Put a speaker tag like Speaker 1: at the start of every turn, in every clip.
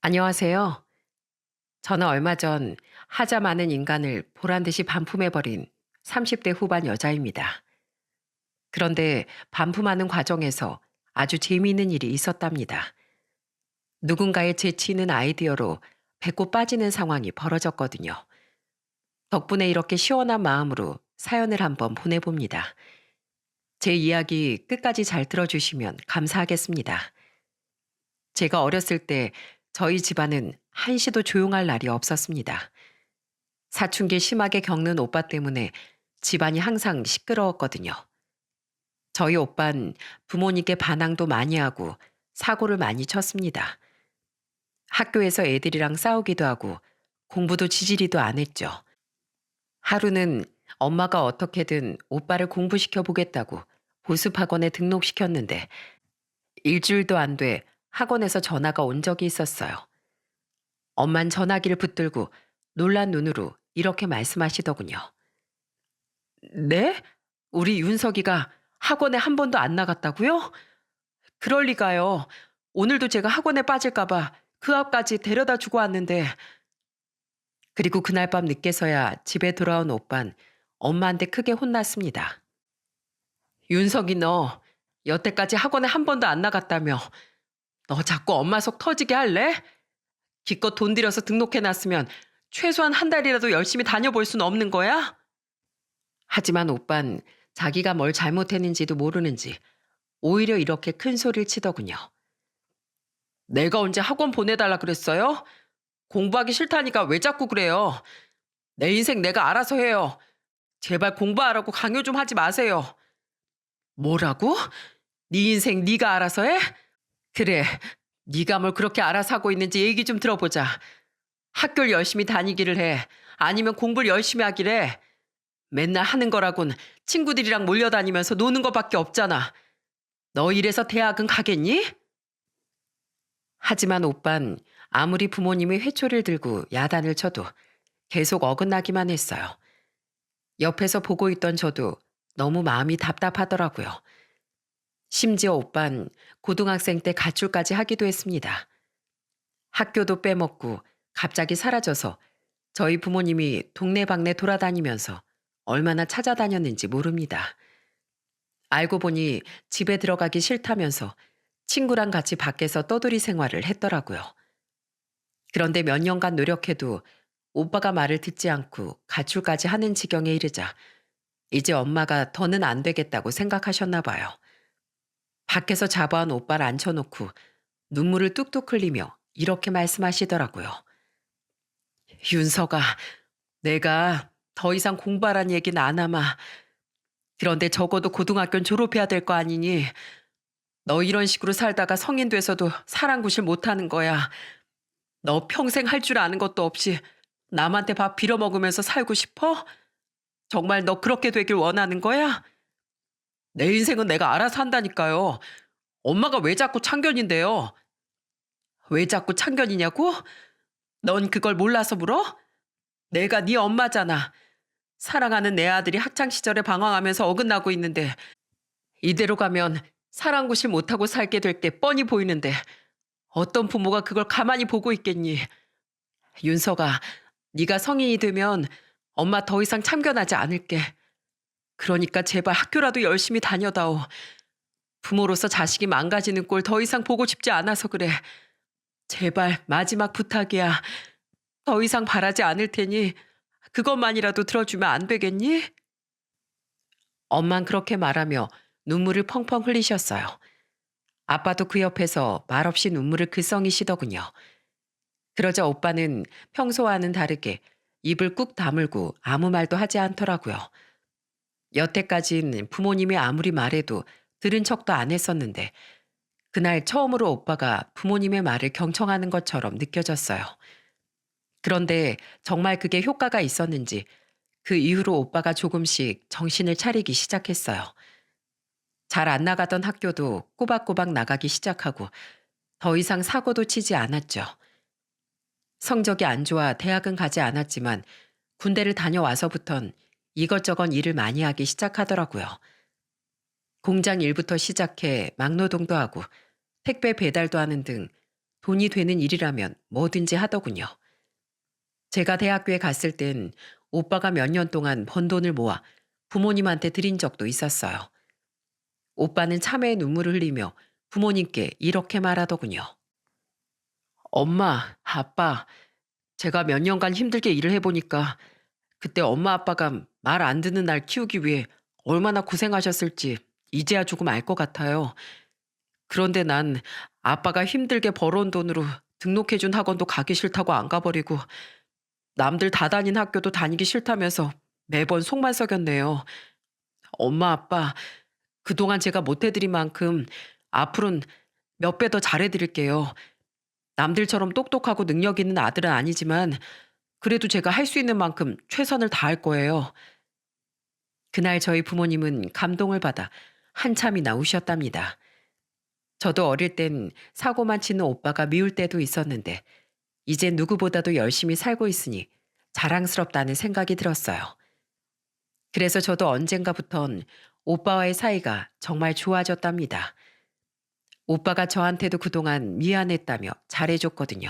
Speaker 1: 안녕하세요. 저는 얼마 전 하자 많은 인간을 보란 듯이 반품해버린 30대 후반 여자입니다. 그런데 반품하는 과정에서 아주 재미있는 일이 있었답니다. 누군가의 재치 있는 아이디어로 배꼽 빠지는 상황이 벌어졌거든요. 덕분에 이렇게 시원한 마음으로 사연을 한번 보내봅니다. 제 이야기 끝까지 잘 들어주시면 감사하겠습니다. 제가 어렸을 때 저희 집안은 한시도 조용할 날이 없었습니다. 사춘기 심하게 겪는 오빠 때문에 집안이 항상 시끄러웠거든요. 저희 오빤 부모님께 반항도 많이 하고 사고를 많이 쳤습니다. 학교에서 애들이랑 싸우기도 하고 공부도 지지리도 안 했죠. 하루는 엄마가 어떻게든 오빠를 공부시켜 보겠다고 보습학원에 등록시켰는데 일주일도 안 돼 학원에서 전화가 온 적이 있었어요. 엄만 전화기를 붙들고 놀란 눈으로 이렇게 말씀하시더군요. 네? 우리 윤석이가 학원에 한 번도 안 나갔다고요? 그럴 리가요. 오늘도 제가 학원에 빠질까봐 그 앞까지 데려다 주고 왔는데. 그리고 그날 밤 늦게서야 집에 돌아온 오빤 엄마한테 크게 혼났습니다. 윤석이 너 여태까지 학원에 한 번도 안 나갔다며. 너 자꾸 엄마 속 터지게 할래? 기껏 돈 들여서 등록해놨으면 최소한 한 달이라도 열심히 다녀볼 순 없는 거야? 하지만 오빤 자기가 뭘 잘못했는지도 모르는지 오히려 이렇게 큰 소리를 치더군요. 내가 언제 학원 보내달라 그랬어요? 공부하기 싫다니까 왜 자꾸 그래요? 내 인생 내가 알아서 해요. 제발 공부하라고 강요 좀 하지 마세요. 뭐라고? 네 인생 네가 알아서 해? 그래, 네가 뭘 그렇게 알아서 하고 있는지 얘기 좀 들어보자. 학교를 열심히 다니기를 해. 아니면 공부를 열심히 하기래. 맨날 하는 거라곤 친구들이랑 몰려다니면서 노는 거밖에 없잖아. 너 이래서 대학은 가겠니? 하지만 오빤 아무리 부모님이 회초리를 들고 야단을 쳐도 계속 어긋나기만 했어요. 옆에서 보고 있던 저도 너무 마음이 답답하더라고요. 심지어 오빤 고등학생 때 가출까지 하기도 했습니다. 학교도 빼먹고 갑자기 사라져서 저희 부모님이 동네방네 돌아다니면서 얼마나 찾아다녔는지 모릅니다. 알고 보니 집에 들어가기 싫다면서 친구랑 같이 밖에서 떠돌이 생활을 했더라고요. 그런데 몇 년간 노력해도 오빠가 말을 듣지 않고 가출까지 하는 지경에 이르자 이제 엄마가 더는 안 되겠다고 생각하셨나 봐요. 밖에서 잡아온 오빠를 앉혀놓고 눈물을 뚝뚝 흘리며 이렇게 말씀하시더라고요. 윤서가, 내가 더 이상 공부하란 얘기는 안 하마. 그런데 적어도 고등학교는 졸업해야 될 거 아니니. 너 이런 식으로 살다가 성인 돼서도 사랑구실 못하는 거야. 너 평생 할 줄 아는 것도 없이 남한테 밥 빌어먹으면서 살고 싶어? 정말 너 그렇게 되길 원하는 거야? 내 인생은 내가 알아서 한다니까요. 엄마가 왜 자꾸 참견인데요? 왜 자꾸 참견이냐고? 넌 그걸 몰라서 물어? 내가 네 엄마잖아. 사랑하는 내 아들이 학창시절에 방황하면서 어긋나고 있는데 이대로 가면 사랑구실 못하고 살게 될 게 뻔히 보이는데 어떤 부모가 그걸 가만히 보고 있겠니? 윤서가, 네가 성인이 되면 엄마 더 이상 참견하지 않을게. 그러니까 제발 학교라도 열심히 다녀다오. 부모로서 자식이 망가지는 꼴 더 이상 보고 싶지 않아서 그래. 제발 마지막 부탁이야. 더 이상 바라지 않을 테니 그것만이라도 들어주면 안 되겠니? 엄만 그렇게 말하며 눈물을 펑펑 흘리셨어요. 아빠도 그 옆에서 말없이 눈물을 글썽이시더군요. 그러자 오빠는 평소와는 다르게 입을 꾹 다물고 아무 말도 하지 않더라고요. 여태까진 부모님이 아무리 말해도 들은 척도 안 했었는데 그날 처음으로 오빠가 부모님의 말을 경청하는 것처럼 느껴졌어요. 그런데 정말 그게 효과가 있었는지 그 이후로 오빠가 조금씩 정신을 차리기 시작했어요. 잘 안 나가던 학교도 꼬박꼬박 나가기 시작하고 더 이상 사고도 치지 않았죠. 성적이 안 좋아 대학은 가지 않았지만 군대를 다녀와서부턴 이것저것 일을 많이 하기 시작하더라고요. 공장 일부터 시작해 막노동도 하고 택배 배달도 하는 등 돈이 되는 일이라면 뭐든지 하더군요. 제가 대학교에 갔을 땐 오빠가 몇 년 동안 번 돈을 모아 부모님한테 드린 적도 있었어요. 오빠는 참회의 눈물을 흘리며 부모님께 이렇게 말하더군요. 엄마, 아빠, 제가 몇 년간 힘들게 일을 해보니까 그때 엄마 아빠가 말 안 듣는 날 키우기 위해 얼마나 고생하셨을지 이제야 조금 알 것 같아요. 그런데 난 아빠가 힘들게 벌어온 돈으로 등록해준 학원도 가기 싫다고 안 가버리고 남들 다 다닌 학교도 다니기 싫다면서 매번 속만 썩였네요. 엄마, 아빠, 그동안 제가 못해드린 만큼 앞으로는 몇 배 더 잘해드릴게요. 남들처럼 똑똑하고 능력 있는 아들은 아니지만 그래도 제가 할 수 있는 만큼 최선을 다할 거예요. 그날 저희 부모님은 감동을 받아 한참이나 우셨답니다. 저도 어릴 땐 사고만 치는 오빠가 미울 때도 있었는데 이젠 누구보다도 열심히 살고 있으니 자랑스럽다는 생각이 들었어요. 그래서 저도 언젠가부턴 오빠와의 사이가 정말 좋아졌답니다. 오빠가 저한테도 그동안 미안했다며 잘해줬거든요.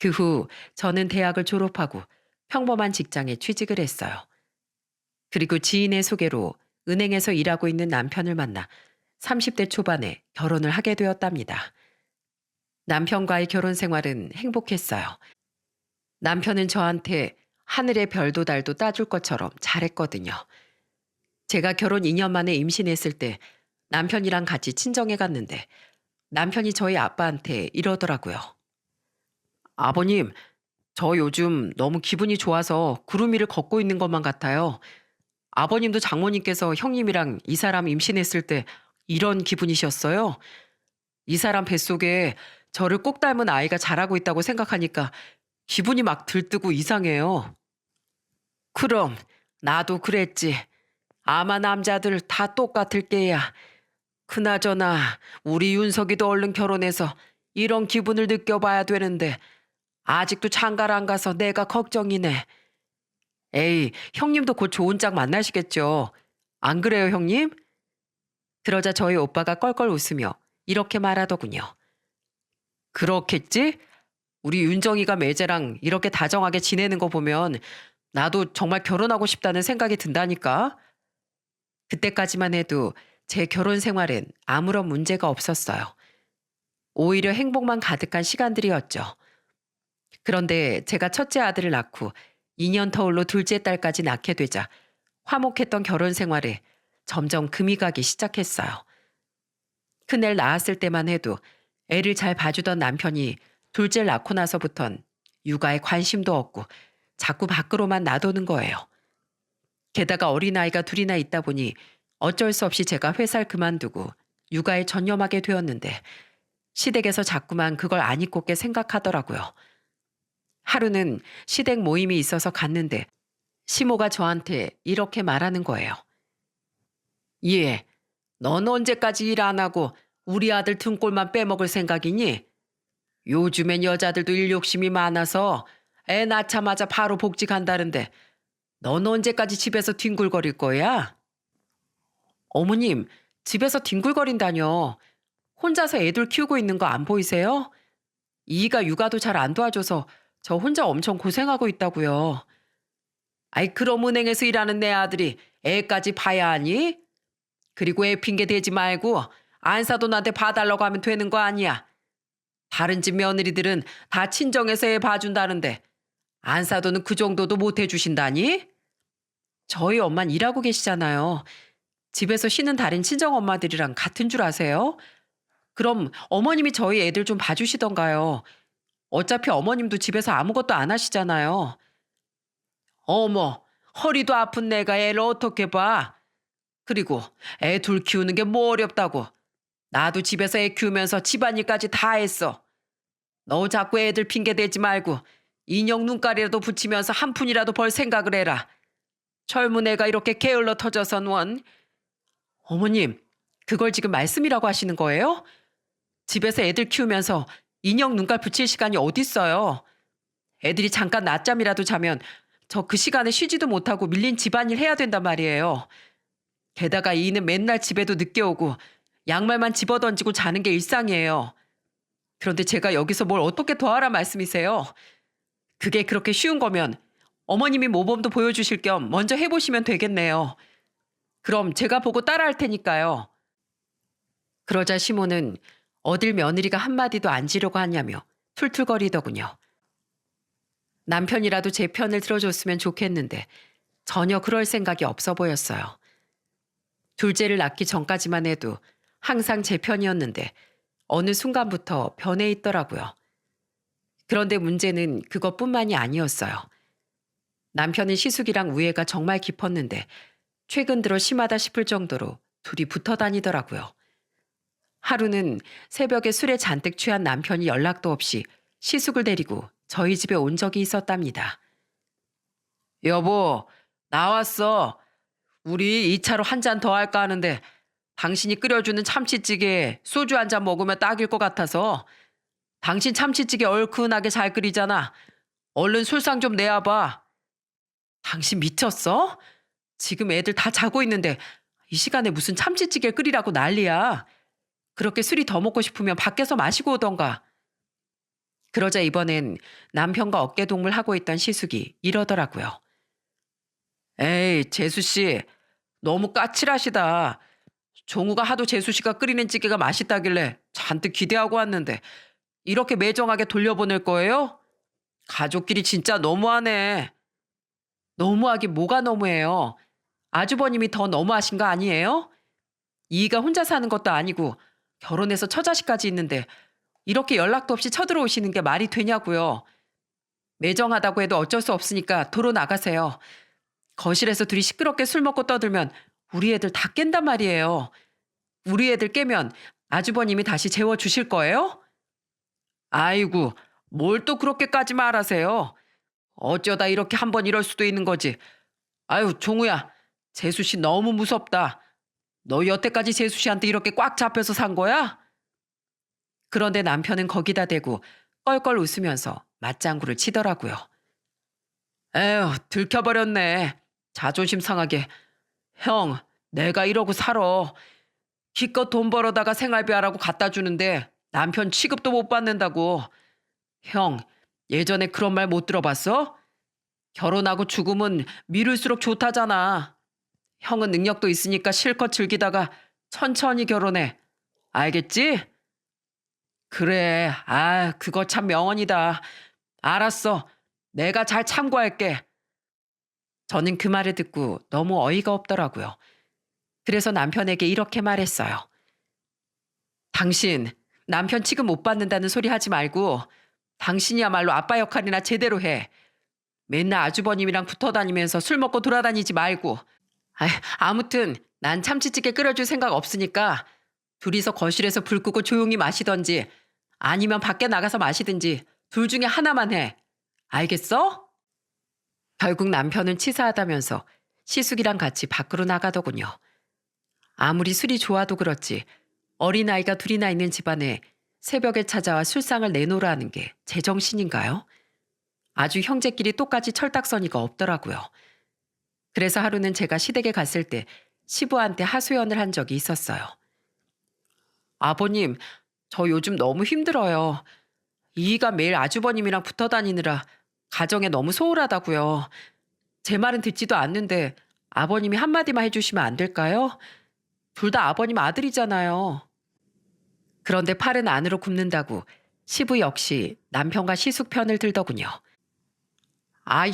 Speaker 1: 그 후 저는 대학을 졸업하고 평범한 직장에 취직을 했어요. 그리고 지인의 소개로 은행에서 일하고 있는 남편을 만나 30대 초반에 결혼을 하게 되었답니다. 남편과의 결혼 생활은 행복했어요. 남편은 저한테 하늘의 별도 달도 따줄 것처럼 잘했거든요. 제가 결혼 2년 만에 임신했을 때 남편이랑 같이 친정에 갔는데 남편이 저희 아빠한테 이러더라고요. 아버님, 저 요즘 너무 기분이 좋아서 구름 위를 걷고 있는 것만 같아요. 아버님도 장모님께서 형님이랑 이 사람 임신했을 때 이런 기분이셨어요? 이 사람 뱃속에 저를 꼭 닮은 아이가 자라고 있다고 생각하니까 기분이 막 들뜨고 이상해요. 그럼 나도 그랬지. 아마 남자들 다 똑같을 게야. 그나저나 우리 윤석이도 얼른 결혼해서 이런 기분을 느껴봐야 되는데 아직도 장가를 안 가서 내가 걱정이네. 에이, 형님도 곧 좋은 짝 만나시겠죠. 안 그래요, 형님? 그러자 저희 오빠가 껄껄 웃으며 이렇게 말하더군요. 그렇겠지? 우리 윤정이가 매제랑 이렇게 다정하게 지내는 거 보면 나도 정말 결혼하고 싶다는 생각이 든다니까. 그때까지만 해도 제 결혼 생활엔 아무런 문제가 없었어요. 오히려 행복만 가득한 시간들이었죠. 그런데 제가 첫째 아들을 낳고 2년 터울로 둘째 딸까지 낳게 되자 화목했던 결혼 생활에 점점 금이 가기 시작했어요. 큰애를 낳았을 때만 해도 애를 잘 봐주던 남편이 둘째를 낳고 나서부턴 육아에 관심도 없고 자꾸 밖으로만 놔두는 거예요. 게다가 어린아이가 둘이나 있다 보니 어쩔 수 없이 제가 회사를 그만두고 육아에 전념하게 되었는데 시댁에서 자꾸만 그걸 안 잊고 게 생각하더라고요. 하루는 시댁 모임이 있어서 갔는데 시모가 저한테 이렇게 말하는 거예요. 예, 넌 언제까지 일 안 하고 우리 아들 등골만 빼먹을 생각이니? 요즘엔 여자들도 일 욕심이 많아서 애 낳자마자 바로 복직한다는데 넌 언제까지 집에서 뒹굴거릴 거야? 어머님, 집에서 뒹굴거린다뇨. 혼자서 애들 키우고 있는 거 안 보이세요? 이가 육아도 잘 안 도와줘서 저 혼자 엄청 고생하고 있다고요. 아이, 그럼 은행에서 일하는 내 아들이 애까지 봐야 하니? 그리고 애 핑계 대지 말고 안사돈한테 봐달라고 하면 되는 거 아니야. 다른 집 며느리들은 다 친정에서 애 봐준다는데 안사돈은 그 정도도 못 해주신다니? 저희 엄만 일하고 계시잖아요. 집에서 쉬는 다른 친정엄마들이랑 같은 줄 아세요? 그럼 어머님이 저희 애들 좀 봐주시던가요. 어차피 어머님도 집에서 아무것도 안 하시잖아요. 어머, 허리도 아픈 내가 애를 어떻게 봐? 그리고 애 둘 키우는 게 뭐 어렵다고. 나도 집에서 애 키우면서 집안일까지 다 했어. 너 자꾸 애들 핑계 대지 말고 인형 눈깔이라도 붙이면서 한 푼이라도 벌 생각을 해라. 젊은 애가 이렇게 게을러 터져선 원. 어머님, 그걸 지금 말씀이라고 하시는 거예요? 집에서 애들 키우면서 인형 눈깔 붙일 시간이 어딨어요. 애들이 잠깐 낮잠이라도 자면 저 그 시간에 쉬지도 못하고 밀린 집안일 해야 된단 말이에요. 게다가 이는 맨날 집에도 늦게 오고 양말만 집어던지고 자는 게 일상이에요. 그런데 제가 여기서 뭘 어떻게 더 하란 말씀이세요? 그게 그렇게 쉬운 거면 어머님이 모범도 보여주실 겸 먼저 해보시면 되겠네요. 그럼 제가 보고 따라할 테니까요. 그러자 시모는 어딜 며느리가 한마디도 안 지려고 하냐며 툴툴거리더군요. 남편이라도 제 편을 들어줬으면 좋겠는데 전혀 그럴 생각이 없어 보였어요. 둘째를 낳기 전까지만 해도 항상 제 편이었는데 어느 순간부터 변해 있더라고요. 그런데 문제는 그것뿐만이 아니었어요. 남편은 시숙이랑 우애가 정말 깊었는데 최근 들어 심하다 싶을 정도로 둘이 붙어 다니더라고요. 하루는 새벽에 술에 잔뜩 취한 남편이 연락도 없이 시숙을 데리고 저희 집에 온 적이 있었답니다. 여보, 나왔어. 우리 2차로 한 잔 더 할까 하는데 당신이 끓여주는 참치찌개에 소주 한 잔 먹으면 딱일 것 같아서. 당신 참치찌개 얼큰하게 잘 끓이잖아. 얼른 술상 좀 내와봐. 당신 미쳤어? 지금 애들 다 자고 있는데 이 시간에 무슨 참치찌개 끓이라고 난리야. 그렇게 술이 더 먹고 싶으면 밖에서 마시고 오던가. 그러자 이번엔 남편과 어깨동무를 하고 있던 시숙이 이러더라고요. 에이, 재수씨. 너무 까칠하시다. 종우가 하도 재수씨가 끓이는 찌개가 맛있다길래 잔뜩 기대하고 왔는데 이렇게 매정하게 돌려보낼 거예요? 가족끼리 진짜 너무하네. 너무하긴 뭐가 너무해요. 아주버님이 더 너무하신 거 아니에요? 이가 혼자 사는 것도 아니고 결혼해서 처자식까지 있는데 이렇게 연락도 없이 쳐들어오시는 게 말이 되냐고요. 매정하다고 해도 어쩔 수 없으니까 도로 나가세요. 거실에서 둘이 시끄럽게 술 먹고 떠들면 우리 애들 다 깬단 말이에요. 우리 애들 깨면 아주버님이 다시 재워주실 거예요? 아이고, 뭘 또 그렇게까지 말하세요. 어쩌다 이렇게 한번 이럴 수도 있는 거지. 아유, 종우야, 재수씨 너무 무섭다. 너 여태까지 재수씨한테 이렇게 꽉 잡혀서 산 거야? 그런데 남편은 거기다 대고 껄껄 웃으면서 맞장구를 치더라고요. 에휴, 들켜버렸네. 자존심 상하게. 형, 내가 이러고 살아. 기껏 돈 벌어다가 생활비 하라고 갖다 주는데 남편 취급도 못 받는다고. 형, 예전에 그런 말 못 들어봤어? 결혼하고 죽으면 미룰수록 좋다잖아. 형은 능력도 있으니까 실컷 즐기다가 천천히 결혼해. 알겠지? 그래, 그거 참 명언이다. 알았어. 내가 잘 참고할게. 저는 그 말을 듣고 너무 어이가 없더라고요. 그래서 남편에게 이렇게 말했어요. 당신, 남편 취급 못 받는다는 소리 하지 말고 당신이야말로 아빠 역할이나 제대로 해. 맨날 아주버님이랑 붙어 다니면서 술 먹고 돌아다니지 말고. 아무튼 난 참치찌개 끓여줄 생각 없으니까 둘이서 거실에서 불 끄고 조용히 마시던지 아니면 밖에 나가서 마시든지 둘 중에 하나만 해. 알겠어? 결국 남편은 치사하다면서 시숙이랑 같이 밖으로 나가더군요. 아무리 술이 좋아도 그렇지 어린아이가 둘이나 있는 집안에 새벽에 찾아와 술상을 내놓으라 하는 게 제정신인가요? 아주 형제끼리 똑같이 철딱서니가 없더라고요. 그래서 하루는 제가 시댁에 갔을 때 시부한테 하소연을 한 적이 있었어요. 아버님, 저 요즘 너무 힘들어요. 이이가 매일 아주버님이랑 붙어 다니느라 가정에 너무 소홀하다고요. 제 말은 듣지도 않는데 아버님이 한마디만 해주시면 안 될까요? 둘 다 아버님 아들이잖아요. 그런데 팔은 안으로 굽는다고 시부 역시 남편과 시숙 편을 들더군요.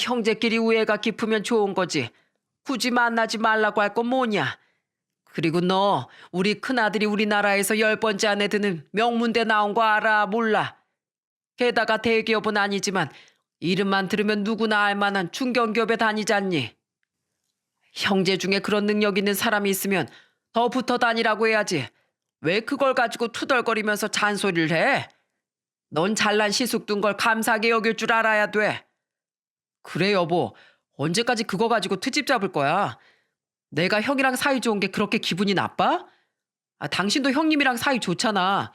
Speaker 1: 형제끼리 우애가 깊으면 좋은 거지. 굳이 만나지 말라고 할 건 뭐냐. 그리고 너 우리 큰아들이 우리나라에서 10번째 안에 드는 명문대 나온 거 알아 몰라. 게다가 대기업은 아니지만 이름만 들으면 누구나 알 만한 중견기업에 다니잖니. 형제 중에 그런 능력 있는 사람이 있으면 더 붙어 다니라고 해야지. 왜 그걸 가지고 투덜거리면서 잔소리를 해? 넌 잘난 시숙 둔 걸 감사하게 여길 줄 알아야 돼. 그래 여보, 언제까지 그거 가지고 트집 잡을 거야? 내가 형이랑 사이 좋은 게 그렇게 기분이 나빠? 당신도 형님이랑 사이 좋잖아.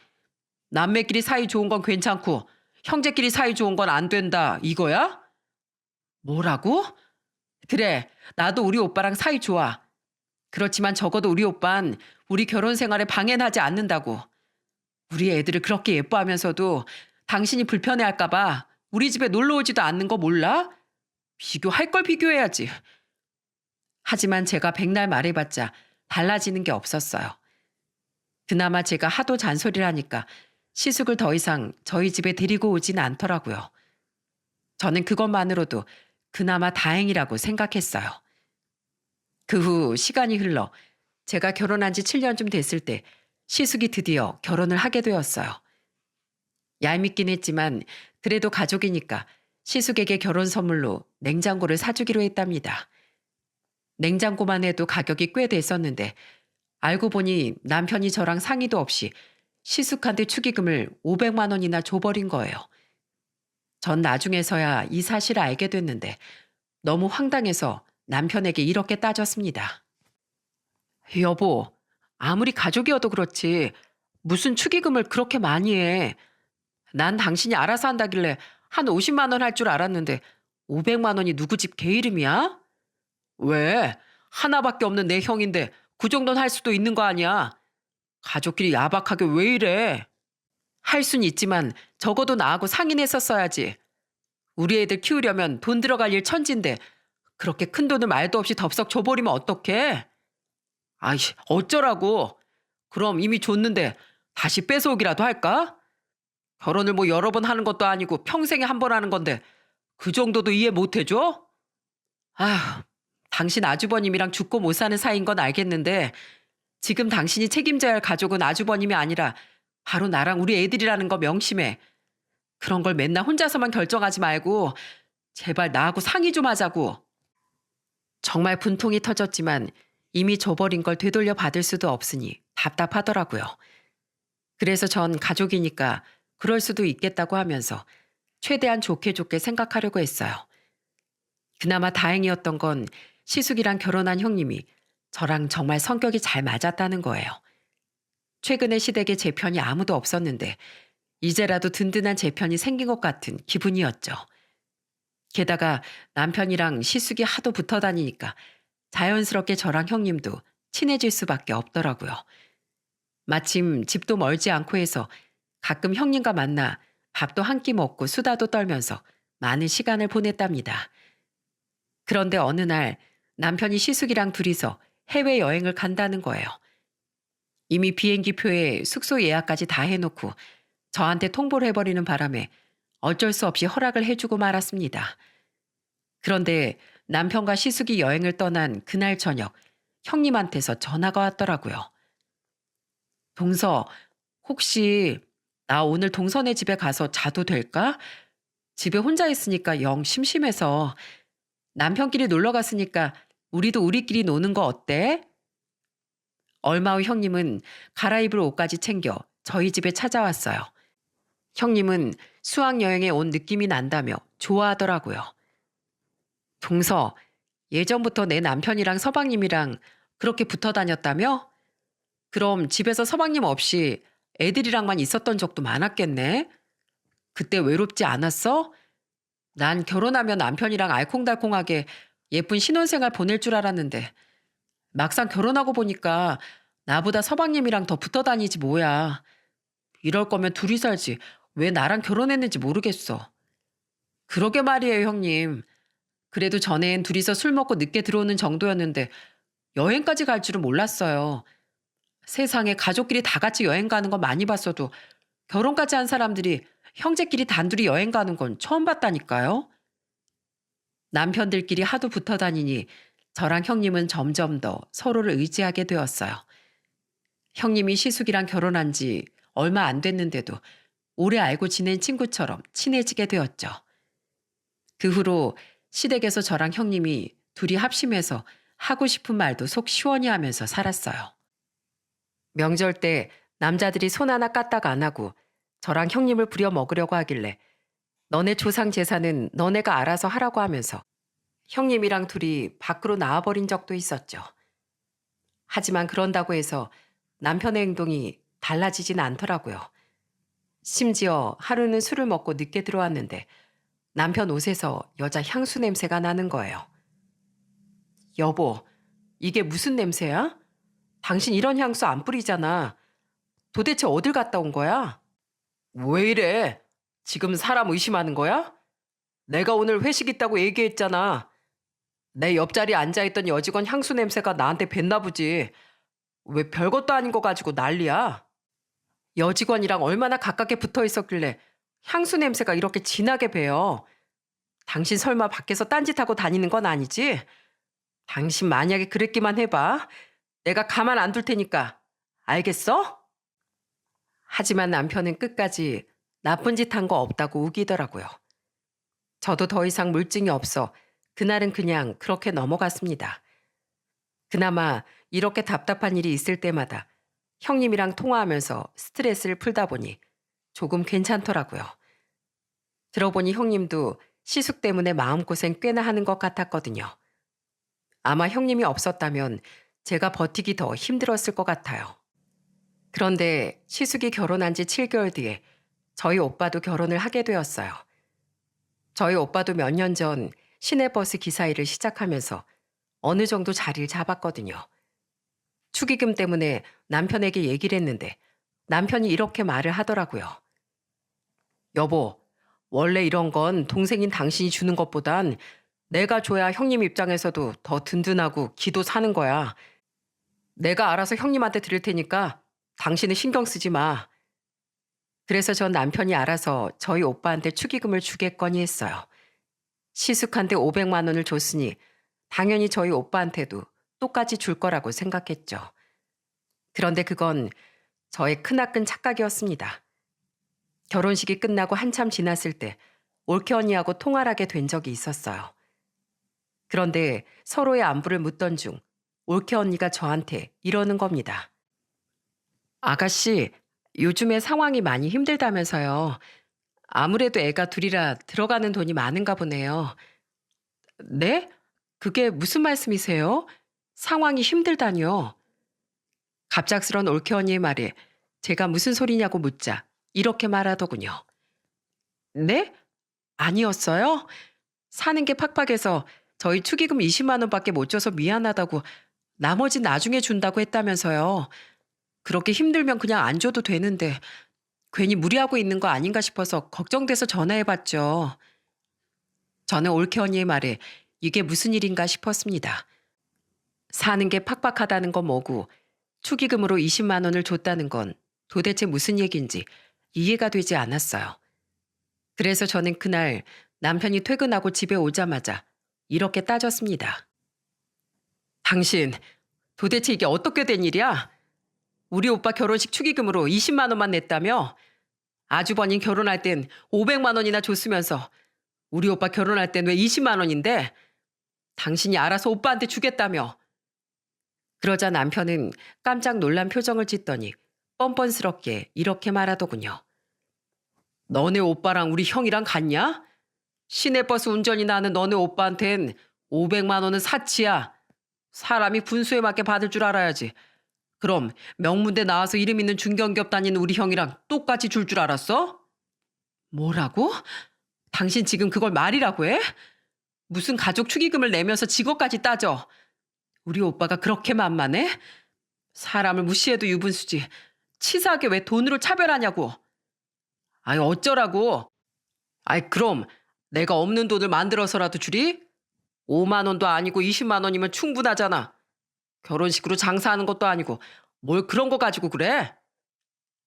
Speaker 1: 남매끼리 사이 좋은 건 괜찮고 형제끼리 사이 좋은 건 안 된다 이거야? 뭐라고? 그래, 나도 우리 오빠랑 사이 좋아. 그렇지만 적어도 우리 오빤 우리 결혼 생활에 방해하지 않는다고. 우리 애들을 그렇게 예뻐하면서도 당신이 불편해할까봐 우리 집에 놀러 오지도 않는 거 몰라? 비교할 걸 비교해야지. 하지만 제가 백날 말해봤자 달라지는 게 없었어요. 그나마 제가 하도 잔소리를 하니까 시숙을 더 이상 저희 집에 데리고 오지는 않더라고요. 저는 그것만으로도 그나마 다행이라고 생각했어요. 그 후 시간이 흘러 제가 결혼한 지 7년쯤 됐을 때 시숙이 드디어 결혼을 하게 되었어요. 얄밉긴 했지만 그래도 가족이니까 시숙에게 결혼 선물로 냉장고를 사주기로 했답니다. 냉장고만 해도 가격이 꽤 됐었는데 알고 보니 남편이 저랑 상의도 없이 시숙한테 축의금을 500만 원이나 줘버린 거예요. 전 나중에서야 이 사실을 알게 됐는데 너무 황당해서 남편에게 이렇게 따졌습니다. 여보, 아무리 가족이어도 그렇지 무슨 축의금을 그렇게 많이 해. 난 당신이 알아서 한다길래 한 50만 원 할 줄 알았는데 500만 원이 누구 집 개 이름이야? 왜? 하나밖에 없는 내 형인데 그 정도는 할 수도 있는 거 아니야. 가족끼리 야박하게 왜 이래? 할 순 있지만 적어도 나하고 상의했었어야지. 우리 애들 키우려면 돈 들어갈 일 천진데 그렇게 큰 돈을 말도 없이 덥석 줘버리면 어떡해? 아이, 어쩌라고. 그럼 이미 줬는데 다시 뺏어오기라도 할까? 결혼을 뭐 여러 번 하는 것도 아니고 평생에 한 번 하는 건데 그 정도도 이해 못 해줘? 아휴, 당신 아주버님이랑 죽고 못 사는 사이인 건 알겠는데 지금 당신이 책임져야 할 가족은 아주버님이 아니라 바로 나랑 우리 애들이라는 거 명심해. 그런 걸 맨날 혼자서만 결정하지 말고 제발 나하고 상의 좀 하자고. 정말 분통이 터졌지만 이미 줘버린 걸 되돌려 받을 수도 없으니 답답하더라고요. 그래서 전 가족이니까 그럴 수도 있겠다고 하면서 최대한 좋게 좋게 생각하려고 했어요. 그나마 다행이었던 건 시숙이랑 결혼한 형님이 저랑 정말 성격이 잘 맞았다는 거예요. 최근에 시댁에 제 편이 아무도 없었는데 이제라도 든든한 제 편이 생긴 것 같은 기분이었죠. 게다가 남편이랑 시숙이 하도 붙어 다니니까 자연스럽게 저랑 형님도 친해질 수밖에 없더라고요. 마침 집도 멀지 않고 해서 가끔 형님과 만나 밥도 한 끼 먹고 수다도 떨면서 많은 시간을 보냈답니다. 그런데 어느 날 남편이 시숙이랑 둘이서 해외여행을 간다는 거예요. 이미 비행기표에 숙소 예약까지 다 해놓고 저한테 통보를 해버리는 바람에 어쩔 수 없이 허락을 해주고 말았습니다. 그런데 남편과 시숙이 여행을 떠난 그날 저녁 형님한테서 전화가 왔더라고요. 동서, 혹시 나 오늘 동선의 집에 가서 자도 될까? 집에 혼자 있으니까 영 심심해서. 남편끼리 놀러 갔으니까 우리도 우리끼리 노는 거 어때? 얼마 후 형님은 갈아입을 옷까지 챙겨 저희 집에 찾아왔어요. 형님은 수학여행에 온 느낌이 난다며 좋아하더라고요. 동서, 예전부터 내 남편이랑 서방님이랑 그렇게 붙어 다녔다며? 그럼 집에서 서방님 없이 애들이랑만 있었던 적도 많았겠네? 그때 외롭지 않았어? 난 결혼하면 남편이랑 알콩달콩하게 예쁜 신혼생활 보낼 줄 알았는데 막상 결혼하고 보니까 나보다 서방님이랑 더 붙어 다니지 뭐야. 이럴 거면 둘이 살지 왜 나랑 결혼했는지 모르겠어. 그러게 말이에요, 형님. 그래도 전엔 둘이서 술 먹고 늦게 들어오는 정도였는데 여행까지 갈 줄은 몰랐어요. 세상에 가족끼리 다 같이 여행 가는 건 많이 봤어도 결혼까지 한 사람들이 형제끼리 단둘이 여행 가는 건 처음 봤다니까요. 남편들끼리 하도 붙어 다니니 저랑 형님은 점점 더 서로를 의지하게 되었어요. 형님이 시숙이랑 결혼한 지 얼마 안 됐는데도 오래 알고 지낸 친구처럼 친해지게 되었죠. 그 후로 시댁에서 저랑 형님이 둘이 합심해서 하고 싶은 말도 속 시원히 하면서 살았어요. 명절 때 남자들이 손 하나 까딱 안 하고 저랑 형님을 부려 먹으려고 하길래 너네 조상 재산은 너네가 알아서 하라고 하면서 형님이랑 둘이 밖으로 나와버린 적도 있었죠. 하지만 그런다고 해서 남편의 행동이 달라지진 않더라고요. 심지어 하루는 술을 먹고 늦게 들어왔는데 남편 옷에서 여자 향수 냄새가 나는 거예요. 여보, 이게 무슨 냄새야? 당신 이런 향수 안 뿌리잖아. 도대체 어딜 갔다 온 거야? 왜 이래? 지금 사람 의심하는 거야? 내가 오늘 회식 있다고 얘기했잖아. 내 옆자리에 앉아있던 여직원 향수 냄새가 나한테 뱄나 보지. 왜 별것도 아닌 거 가지고 난리야? 여직원이랑 얼마나 가깝게 붙어 있었길래 향수 냄새가 이렇게 진하게 배어. 당신 설마 밖에서 딴짓하고 다니는 건 아니지? 당신 만약에 그랬기만 해봐. 내가 가만 안 둘 테니까. 알겠어? 하지만 남편은 끝까지 나쁜 짓 한 거 없다고 우기더라고요. 저도 더 이상 물증이 없어 그날은 그냥 그렇게 넘어갔습니다. 그나마 이렇게 답답한 일이 있을 때마다 형님이랑 통화하면서 스트레스를 풀다 보니 조금 괜찮더라고요. 들어보니 형님도 시숙 때문에 마음고생 꽤나 하는 것 같았거든요. 아마 형님이 없었다면 제가 버티기 더 힘들었을 것 같아요. 그런데 시숙이 결혼한 지 7개월 뒤에 저희 오빠도 결혼을 하게 되었어요. 저희 오빠도 몇 년 전 시내버스 기사 일을 시작하면서 어느 정도 자리를 잡았거든요. 축의금 때문에 남편에게 얘기를 했는데 남편이 이렇게 말을 하더라고요. 여보, 원래 이런 건 동생인 당신이 주는 것보단 내가 줘야 형님 입장에서도 더 든든하고 기도 사는 거야. 내가 알아서 형님한테 드릴 테니까 당신은 신경 쓰지 마. 그래서 전 남편이 알아서 저희 오빠한테 축의금을 주겠거니 했어요. 시숙한테 500만 원을 줬으니 당연히 저희 오빠한테도 똑같이 줄 거라고 생각했죠. 그런데 그건 저의 크나큰 착각이었습니다. 결혼식이 끝나고 한참 지났을 때 올케 언니하고 통화를 하게 된 적이 있었어요. 그런데 서로의 안부를 묻던 중 올케 언니가 저한테 이러는 겁니다. 아가씨, 요즘에 상황이 많이 힘들다면서요. 아무래도 애가 둘이라 들어가는 돈이 많은가 보네요. 네? 그게 무슨 말씀이세요? 상황이 힘들다뇨. 갑작스런 올케 언니의 말에 제가 무슨 소리냐고 묻자 이렇게 말하더군요. 네? 아니었어요? 사는 게 팍팍해서 저희 축의금 20만 원밖에 못 줘서 미안하다고 나머지 나중에 준다고 했다면서요. 그렇게 힘들면 그냥 안 줘도 되는데 괜히 무리하고 있는 거 아닌가 싶어서 걱정돼서 전화해봤죠. 저는 올케 언니의 말에 이게 무슨 일인가 싶었습니다. 사는 게 팍팍하다는 건 뭐고 축의금으로 20만 원을 줬다는 건 도대체 무슨 얘기인지 이해가 되지 않았어요. 그래서 저는 그날 남편이 퇴근하고 집에 오자마자 이렇게 따졌습니다. 당신, 도대체 이게 어떻게 된 일이야? 우리 오빠 결혼식 축의금으로 20만 원만 냈다며? 아주버님 결혼할 땐 500만 원이나 줬으면서 우리 오빠 결혼할 땐 왜 20만 원인데? 당신이 알아서 오빠한테 주겠다며. 그러자 남편은 깜짝 놀란 표정을 짓더니 뻔뻔스럽게 이렇게 말하더군요. 너네 오빠랑 우리 형이랑 같냐? 시내버스 운전이나 하는 너네 오빠한텐 500만 원은 사치야. 사람이 분수에 맞게 받을 줄 알아야지. 그럼 명문대 나와서 이름 있는 중견기업 다니는 우리 형이랑 똑같이 줄 줄 알았어? 뭐라고? 당신 지금 그걸 말이라고 해? 무슨 가족 축의금을 내면서 직업까지 따져. 우리 오빠가 그렇게 만만해? 사람을 무시해도 유분수지. 치사하게 왜 돈으로 차별하냐고. 아이 어쩌라고. 아이 그럼 내가 없는 돈을 만들어서라도 주리? 5만 원도 아니고 20만 원이면 충분하잖아. 결혼식으로 장사하는 것도 아니고 뭘 그런 거 가지고 그래?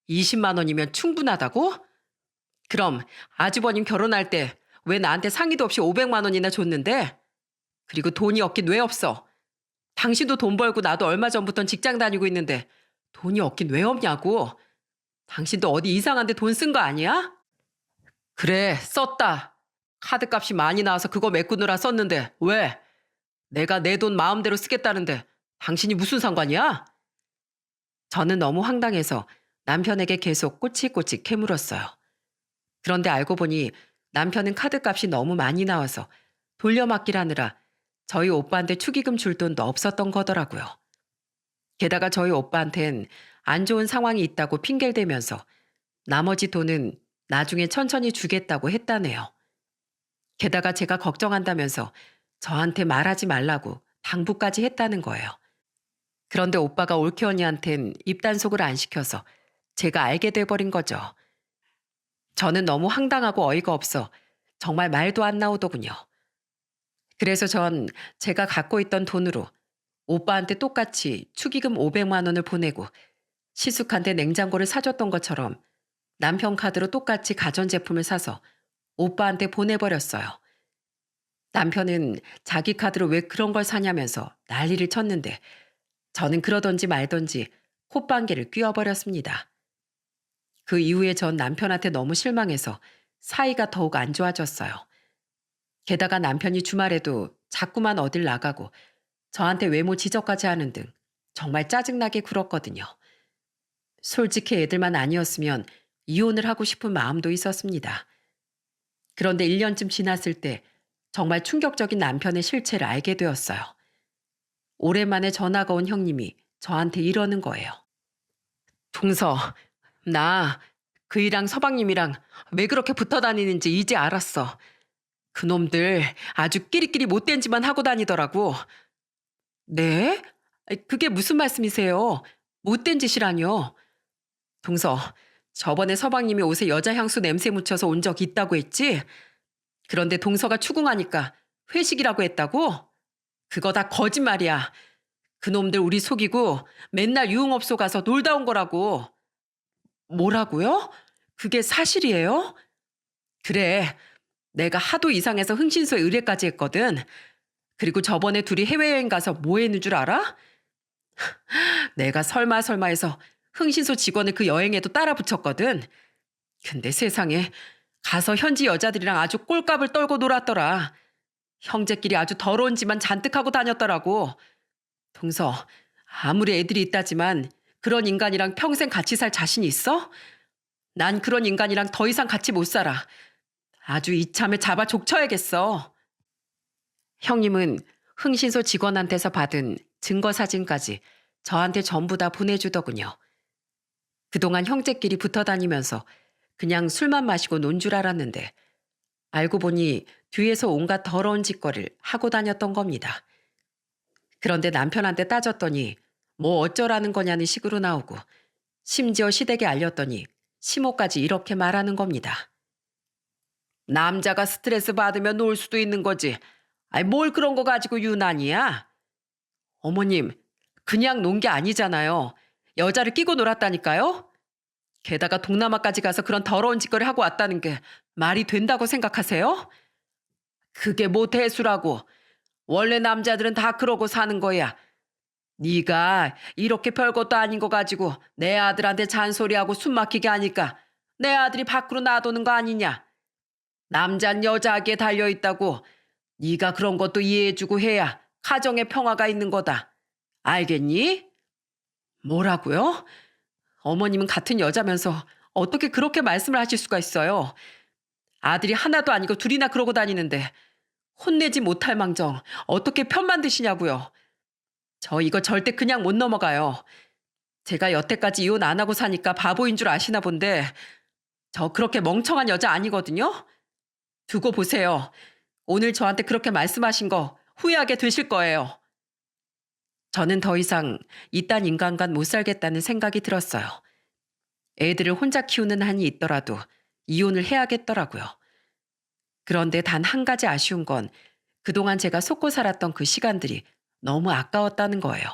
Speaker 1: 20만 원이면 충분하다고? 그럼 아주버님 결혼할 때 왜 나한테 상의도 없이 500만 원이나 줬는데? 그리고 돈이 없긴 왜 없어? 당신도 돈 벌고 나도 얼마 전부턴 직장 다니고 있는데 돈이 없긴 왜 없냐고. 당신도 어디 이상한 데 돈 쓴 거 아니야? 그래, 썼다. 카드값이 많이 나와서 그거 메꾸느라 썼는데 왜? 내가 내 돈 마음대로 쓰겠다는데 당신이 무슨 상관이야? 저는 너무 황당해서 남편에게 계속 꼬치꼬치 캐물었어요. 그런데 알고 보니 남편은 카드값이 너무 많이 나와서 돌려막기라느라 저희 오빠한테 축의금 줄 돈도 없었던 거더라고요. 게다가 저희 오빠한텐 안 좋은 상황이 있다고 핑계를 대면서 나머지 돈은 나중에 천천히 주겠다고 했다네요. 게다가 제가 걱정한다면서 저한테 말하지 말라고 당부까지 했다는 거예요. 그런데 오빠가 올케 언니한텐 입단속을 안 시켜서 제가 알게 돼버린 거죠. 저는 너무 황당하고 어이가 없어 정말 말도 안 나오더군요. 그래서 전 제가 갖고 있던 돈으로 오빠한테 똑같이 축의금 500만 원을 보내고 시숙한테 냉장고를 사줬던 것처럼 남편 카드로 똑같이 가전제품을 사서 오빠한테 보내버렸어요. 남편은 자기 카드로 왜 그런 걸 사냐면서 난리를 쳤는데 저는 그러던지 말던지 콧방귀를 뀌어버렸습니다. 그 이후에 전 남편한테 너무 실망해서 사이가 더욱 안 좋아졌어요. 게다가 남편이 주말에도 자꾸만 어딜 나가고 저한테 외모 지적까지 하는 등 정말 짜증나게 굴었거든요. 솔직히 애들만 아니었으면 이혼을 하고 싶은 마음도 있었습니다. 그런데 1년쯤 지났을 때 정말 충격적인 남편의 실체를 알게 되었어요. 오랜만에 전화가 온 형님이 저한테 이러는 거예요. 동서, 나 그이랑 서방님이랑 왜 그렇게 붙어 다니는지 이제 알았어. 그놈들 아주 끼리끼리 못된 짓만 하고 다니더라고. 네? 그게 무슨 말씀이세요? 못된 짓이라뇨? 동서, 저번에 서방님이 옷에 여자 향수 냄새 묻혀서 온 적 있다고 했지? 그런데 동서가 추궁하니까 회식이라고 했다고? 그거 다 거짓말이야. 그놈들 우리 속이고 맨날 유흥업소 가서 놀다 온 거라고. 뭐라고요? 그게 사실이에요? 그래. 내가 하도 이상해서 흥신소에 의뢰까지 했거든. 그리고 저번에 둘이 해외여행 가서 뭐 했는 줄 알아? 내가 설마 해서 흥신소 직원을 그 여행에도 따라 붙였거든. 근데 세상에 가서 현지 여자들이랑 아주 꼴값을 떨고 놀았더라. 형제끼리 아주 더러운 짓만 잔뜩 하고 다녔더라고. 동서, 아무리 애들이 있다지만 그런 인간이랑 평생 같이 살 자신 있어? 난 그런 인간이랑 더 이상 같이 못 살아. 아주 이참에 잡아 족쳐야겠어. 형님은 흥신소 직원한테서 받은 증거 사진까지 저한테 전부 다 보내주더군요. 그동안 형제끼리 붙어 다니면서 그냥 술만 마시고 논 줄 알았는데 알고 보니 뒤에서 온갖 더러운 짓거리를 하고 다녔던 겁니다. 그런데 남편한테 따졌더니 뭐 어쩌라는 거냐는 식으로 나오고 심지어 시댁에 알렸더니 시모까지 이렇게 말하는 겁니다. 남자가 스트레스 받으면 놀 수도 있는 거지. 아이, 뭘 그런 거 가지고 유난이야? 어머님, 그냥 논 게 아니잖아요. 여자를 끼고 놀았다니까요? 게다가 동남아까지 가서 그런 더러운 짓거리 하고 왔다는 게 말이 된다고 생각하세요? 그게 뭐 대수라고. 원래 남자들은 다 그러고 사는 거야. 네가 이렇게 별것도 아닌 거 가지고 내 아들한테 잔소리하고 숨막히게 하니까 내 아들이 밖으로 나도는 거 아니냐. 남잔 여자에게 달려있다고. 네가 그런 것도 이해해주고 해야 가정에 평화가 있는 거다. 알겠니? 뭐라고요? 어머님은 같은 여자면서 어떻게 그렇게 말씀을 하실 수가 있어요? 아들이 하나도 아니고 둘이나 그러고 다니는데 혼내지 못할 망정 어떻게 편만 드시냐고요. 저 이거 절대 그냥 못 넘어가요. 제가 여태까지 이혼 안 하고 사니까 바보인 줄 아시나 본데 저 그렇게 멍청한 여자 아니거든요. 두고 보세요. 오늘 저한테 그렇게 말씀하신 거 후회하게 되실 거예요. 저는 더 이상 이딴 인간과 못 살겠다는 생각이 들었어요. 애들을 혼자 키우는 한이 있더라도 이혼을 해야겠더라고요. 그런데 단 한 가지 아쉬운 건 그동안 제가 속고 살았던 그 시간들이 너무 아까웠다는 거예요.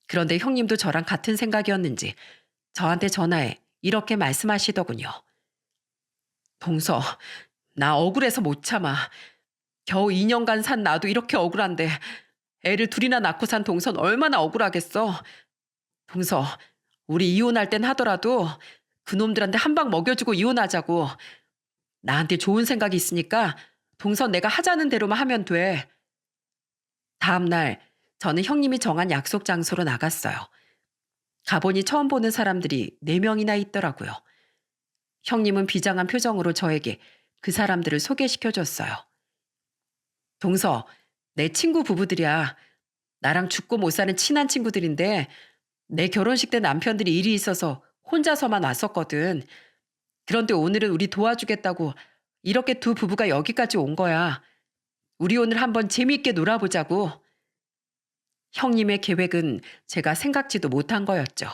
Speaker 1: 그런데 형님도 저랑 같은 생각이었는지 저한테 전화해 이렇게 말씀하시더군요. 동서, 나 억울해서 못 참아. 겨우 2년간 산 나도 이렇게 억울한데 애를 둘이나 낳고 산 동선 얼마나 억울하겠어. 동서, 우리 이혼할 땐 하더라도 그놈들한테 한 방 먹여주고 이혼하자고. 나한테 좋은 생각이 있으니까 동선 내가 하자는 대로만 하면 돼. 다음 날 저는 형님이 정한 약속 장소로 나갔어요. 가보니 처음 보는 사람들이 4명이나 있더라고요. 형님은 비장한 표정으로 저에게 그 사람들을 소개시켜줬어요. 동서, 내 친구 부부들이야. 나랑 죽고 못 사는 친한 친구들인데 내 결혼식 때 남편들이 일이 있어서 혼자서만 왔었거든. 그런데 오늘은 우리 도와주겠다고 이렇게 두 부부가 여기까지 온 거야. 우리 오늘 한번 재미있게 놀아보자고. 형님의 계획은 제가 생각지도 못한 거였죠.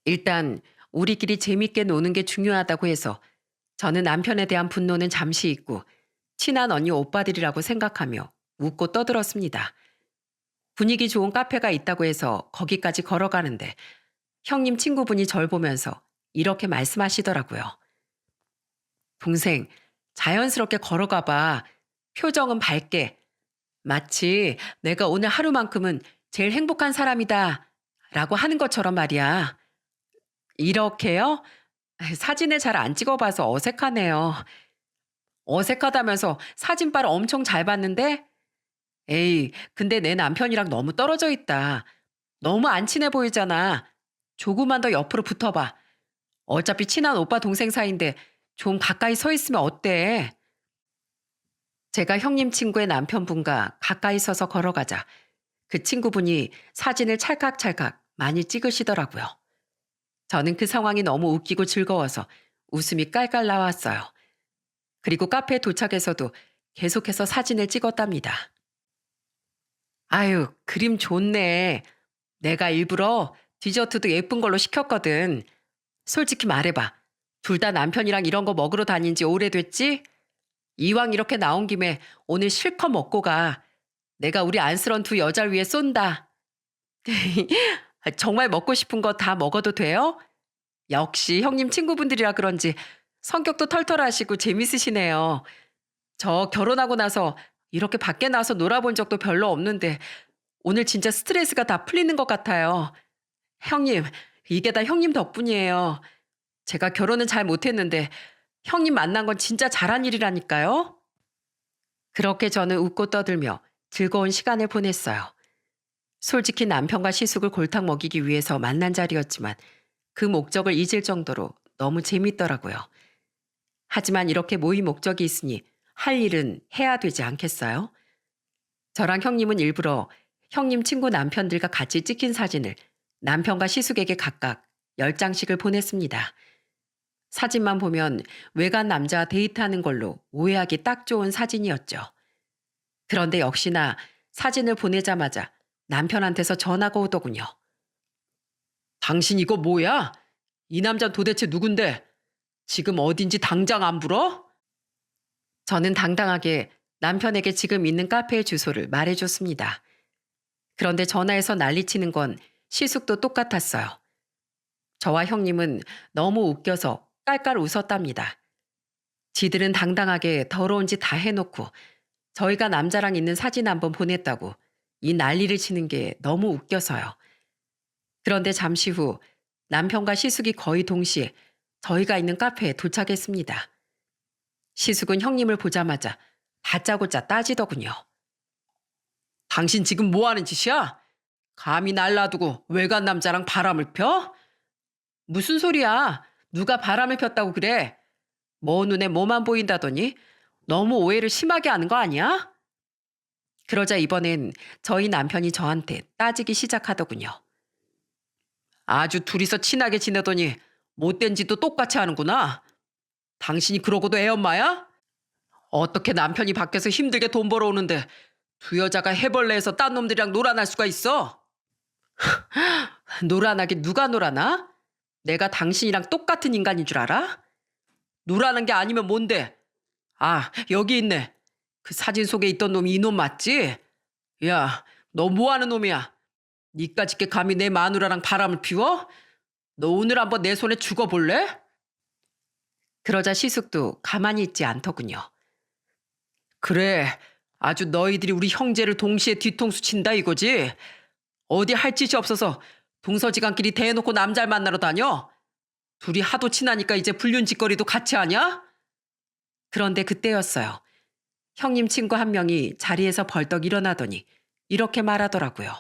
Speaker 1: 일단 우리끼리 재밌게 노는 게 중요하다고 해서 저는 남편에 대한 분노는 잠시 잊고 친한 언니 오빠들이라고 생각하며 웃고 떠들었습니다. 분위기 좋은 카페가 있다고 해서 거기까지 걸어가는데 형님 친구분이 절 보면서 이렇게 말씀하시더라고요. 동생, 자연스럽게 걸어가 봐. 표정은 밝게. 마치 내가 오늘 하루만큼은 제일 행복한 사람이다. 라고 하는 것처럼 말이야. 이렇게요? 사진을 잘 안 찍어봐서 어색하네요. 어색하다면서 사진빨 엄청 잘 봤는데? 에이, 근데 내 남편이랑 너무 떨어져 있다. 너무 안 친해 보이잖아. 조금만 더 옆으로 붙어봐. 어차피 친한 오빠 동생 사이인데 좀 가까이 서 있으면 어때? 제가 형님 친구의 남편분과 가까이 서서 걸어가자 그 친구분이 사진을 찰칵찰칵 많이 찍으시더라고요. 저는 그 상황이 너무 웃기고 즐거워서 웃음이 깔깔 나왔어요. 그리고 카페에 도착해서도 계속해서 사진을 찍었답니다. 아유, 그림 좋네. 내가 일부러 디저트도 예쁜 걸로 시켰거든. 솔직히 말해봐. 둘 다 남편이랑 이런 거 먹으러 다닌 지 오래됐지? 이왕 이렇게 나온 김에 오늘 실컷 먹고 가. 내가 우리 안쓰러운 두 여자를 위해 쏜다. 정말 먹고 싶은 거 다 먹어도 돼요? 역시 형님 친구분들이라 그런지 성격도 털털하시고 재밌으시네요. 저 결혼하고 나서 이렇게 밖에 나와서 놀아본 적도 별로 없는데 오늘 진짜 스트레스가 다 풀리는 것 같아요. 형님, 이게 다 형님 덕분이에요. 제가 결혼은 잘 못했는데 형님 만난 건 진짜 잘한 일이라니까요. 그렇게 저는 웃고 떠들며 즐거운 시간을 보냈어요. 솔직히 남편과 시숙을 골탕 먹이기 위해서 만난 자리였지만 그 목적을 잊을 정도로 너무 재밌더라고요. 하지만 이렇게 모임 목적이 있으니 할 일은 해야 되지 않겠어요? 저랑 형님은 일부러 형님 친구 남편들과 같이 찍힌 사진을 남편과 시숙에게 각각 10장씩을 보냈습니다. 사진만 보면 외간 남자와 데이트하는 걸로 오해하기 딱 좋은 사진이었죠. 그런데 역시나 사진을 보내자마자 남편한테서 전화가 오더군요. 당신 이거 뭐야? 이 남자 도대체 누군데? 지금 어딘지 당장 안 불어? 저는 당당하게 남편에게 지금 있는 카페의 주소를 말해줬습니다. 그런데 전화해서 난리치는 건 시숙도 똑같았어요. 저와 형님은 너무 웃겨서 깔깔 웃었답니다. 지들은 당당하게 더러운 짓 다 해놓고 저희가 남자랑 있는 사진 한번 보냈다고 이 난리를 치는 게 너무 웃겨서요. 그런데 잠시 후 남편과 시숙이 거의 동시에 저희가 있는 카페에 도착했습니다. 시숙은 형님을 보자마자 다짜고짜 따지더군요. 당신 지금 뭐 하는 짓이야? 감히 날 놔두고 외간 남자랑 바람을 펴? 무슨 소리야? 누가 바람을 폈다고 그래? 뭐 눈에 뭐만 보인다더니 너무 오해를 심하게 하는 거 아니야? 그러자 이번엔 저희 남편이 저한테 따지기 시작하더군요. 아주 둘이서 친하게 지내더니 못된 짓도 똑같이 하는구나. 당신이 그러고도 애 엄마야? 어떻게 남편이 밖에서 힘들게 돈 벌어오는데 두 여자가 해벌레에서 딴 놈들이랑 놀아날 수가 있어? 놀아나긴 누가 놀아나? 내가 당신이랑 똑같은 인간인 줄 알아? 놀아는 게 아니면 뭔데? 아, 여기 있네. 그 사진 속에 있던 놈이 이놈 맞지? 야, 너 뭐하는 놈이야? 니까짓게 감히 내 마누라랑 바람을 피워? 너 오늘 한번 내 손에 죽어볼래? 그러자 시숙도 가만히 있지 않더군요. 그래, 아주 너희들이 우리 형제를 동시에 뒤통수 친다 이거지? 어디 할 짓이 없어서 동서지간끼리 대놓고 남자를 만나러 다녀? 둘이 하도 친하니까 이제 불륜짓거리도 같이 하냐? 그런데 그때였어요. 형님 친구 한 명이 자리에서 벌떡 일어나더니 이렇게 말하더라고요.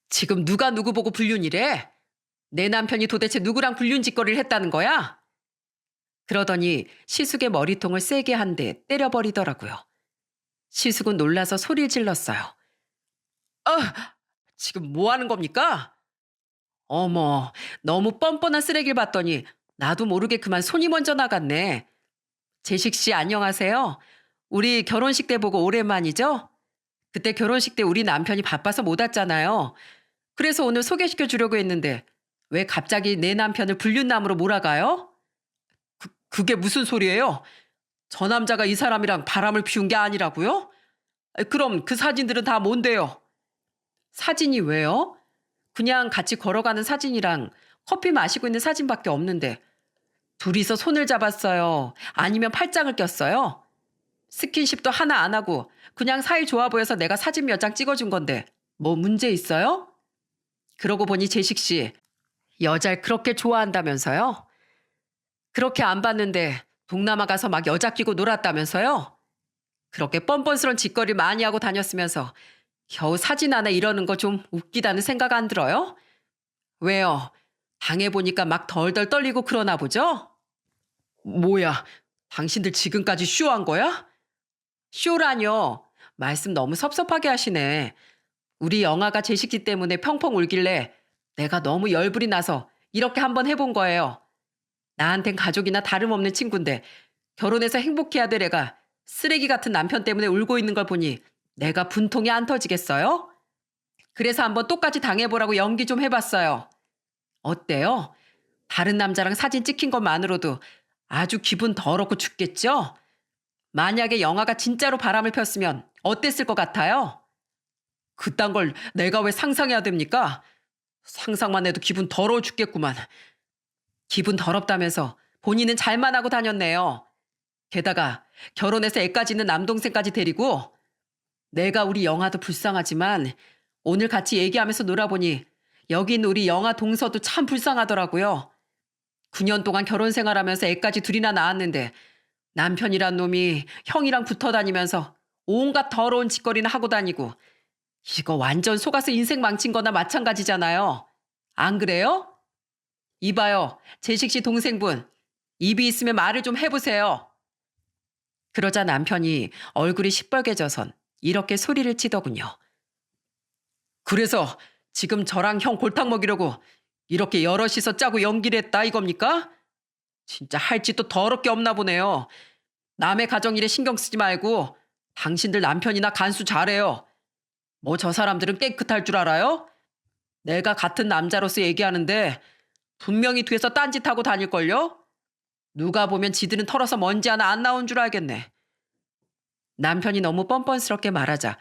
Speaker 1: 지금 누가 누구 보고 불륜이래? 내 남편이 도대체 누구랑 불륜짓거리를 했다는 거야? 그러더니 시숙의 머리통을 세게 한 대 때려버리더라고요. 시숙은 놀라서 소리를 질렀어요. 지금 뭐 하는 겁니까? 어머, 너무 뻔뻔한 쓰레기를 봤더니 나도 모르게 그만 손이 먼저 나갔네. 재식 씨 안녕하세요. 우리 결혼식 때 보고 오랜만이죠? 그때 결혼식 때 우리 남편이 바빠서 못 왔잖아요. 그래서 오늘 소개시켜 주려고 했는데 왜 갑자기 내 남편을 불륜남으로 몰아가요? 그게 무슨 소리예요? 저 남자가 이 사람이랑 바람을 피운 게 아니라고요? 그럼 그 사진들은 다 뭔데요? 사진이 왜요? 그냥 같이 걸어가는 사진이랑 커피 마시고 있는 사진밖에 없는데 둘이서 손을 잡았어요? 아니면 팔짱을 꼈어요? 스킨십도 하나 안 하고 그냥 사이 좋아 보여서 내가 사진 몇 장 찍어준 건데 뭐 문제 있어요? 그러고 보니 재식 씨 여잘 그렇게 좋아한다면서요? 그렇게 안 봤는데 동남아 가서 막 여자 끼고 놀았다면서요? 그렇게 뻔뻔스런 짓거리 많이 하고 다녔으면서 겨우 사진 하나 이러는 거 좀 웃기다는 생각 안 들어요? 왜요? 당해보니까 막 덜덜 떨리고 그러나 보죠? 뭐야, 당신들 지금까지 쇼한 거야? 쇼라뇨. 말씀 너무 섭섭하게 하시네. 우리 영아가 제식지 때문에 펑펑 울길래 내가 너무 열불이 나서 이렇게 한번 해본 거예요. 나한텐 가족이나 다름없는 친구인데 결혼해서 행복해야 될 애가 쓰레기 같은 남편 때문에 울고 있는 걸 보니 내가 분통이 안 터지겠어요? 그래서 한번 똑같이 당해보라고 연기 좀 해봤어요. 어때요? 다른 남자랑 사진 찍힌 것만으로도 아주 기분 더럽고 죽겠죠? 만약에 영아가 진짜로 바람을 폈으면 어땠을 것 같아요? 그딴 걸 내가 왜 상상해야 됩니까? 상상만 해도 기분 더러워 죽겠구만. 기분 더럽다면서 본인은 잘만 하고 다녔네요. 게다가 결혼해서 애까지 있는 남동생까지 데리고 내가 우리 영아도 불쌍하지만 오늘 같이 얘기하면서 놀아보니 여기 있는 우리 영아 동서도 참 불쌍하더라고요. 9년 동안 결혼 생활하면서 애까지 둘이나 낳았는데 남편이란 놈이 형이랑 붙어 다니면서 온갖 더러운 짓거리나 하고 다니고 이거 완전 속아서 인생 망친 거나 마찬가지잖아요. 안 그래요? 이봐요. 재식 씨 동생분. 입이 있으면 말을 좀 해보세요. 그러자 남편이 얼굴이 시뻘개져선 이렇게 소리를 치더군요. 그래서 지금 저랑 형 골탕 먹이려고 이렇게 여럿이서 짜고 연기를 했다 이겁니까? 진짜 할 짓도 더럽게 없나 보네요. 남의 가정일에 신경 쓰지 말고 당신들 남편이나 간수 잘해요. 뭐 저 사람들은 깨끗할 줄 알아요? 내가 같은 남자로서 얘기하는데 분명히 뒤에서 딴짓하고 다닐걸요? 누가 보면 지들은 털어서 먼지 하나 안 나온 줄 알겠네. 남편이 너무 뻔뻔스럽게 말하자